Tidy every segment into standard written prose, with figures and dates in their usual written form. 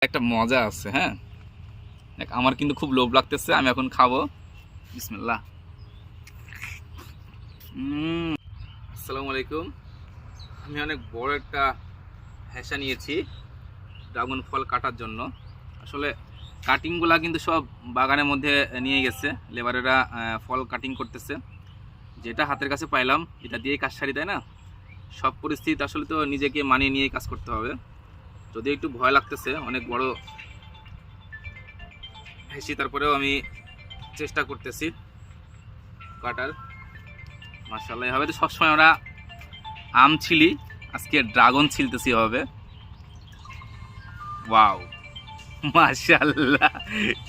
একটা মজা আছে। হ্যাঁ, দেখ আমার কিন্তু খুব লোভ লাগতেছে, আমি এখন খাবো। বিসমিল্লাহ। আসসালামু আলাইকুম। আমি অনেক বড় একটা হ্যাসা নিয়েছি ড্রাগন ফল কাটার জন্য। আসলে কাটিংগুলা কিন্তু সব বাগানের মধ্যে নিয়ে গেছে, লেবারেরা ফল কাটিং করতেছে। যেটা হাতের কাছে পাইলাম এটা দিয়েই কাজ সারি, তাই না? সব পরিস্থিতি আসলে তো নিজেকে মানিয়ে নিয়ে কাজ করতে হবে। যদি একটু ভয় লাগতেছে, অনেক বড় হেসি, তারপরেও আমি চেষ্টা করতেছি কাটার। মাশাআল্লাহ, এভাবে তো সবসময় আমরা আম ছিলি, আজকে ড্রাগন ছিলতেছি হবে। ওয়াও, মাশাআল্লাহ,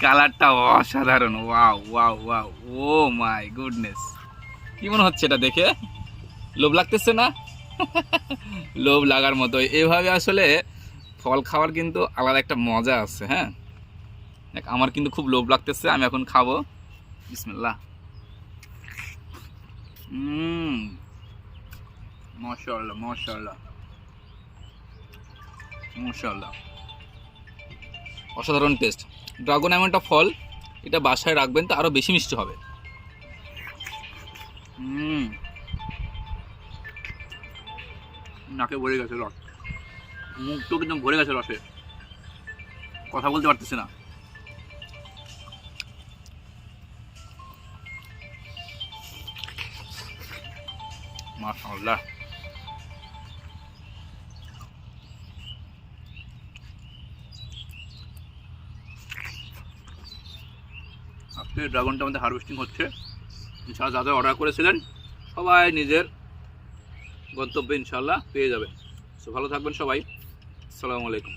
কালারটা অসাধারণ। Wow wow wow, oh my goodness. কি মনে হচ্ছে এটা দেখে? লোভ লাগতেছে না? লোভ লাগার মতো। এভাবে আসলে ফল খাওয়ার কিন্তু আলাদা একটা মজা আছে। হ্যাঁ, দেখ আমার কিন্তু খুব লোভ লাগতেছে, আমি এখন খাবো। বিসমিল্লাহ। মাশাআল্লাহ মাশাআল্লাহ মাশাআল্লাহ, অসাধারণ টেস্ট। ড্রাগন এমন একটা ফল, এটা বাসায় রাখবেন তো আরো বেশি মিষ্টি হবে। নাকে ভরে গেছে রস, মুখ তো কিন্তু ভরে গেছে রসে, কথা বলতে পারতেছি না। মাশাআল্লাহ। আজকে ড্রাগনটা আমাদের হারভেস্টিং হচ্ছে। ইনশাআল্লাহ যারা অর্ডার করেছিলেন সবাই নিজের গন্তব্যে ইনশাআল্লাহ পেয়ে যাবেন। সো ভালো থাকবেন সবাই। আসসালামু আলাইকুম।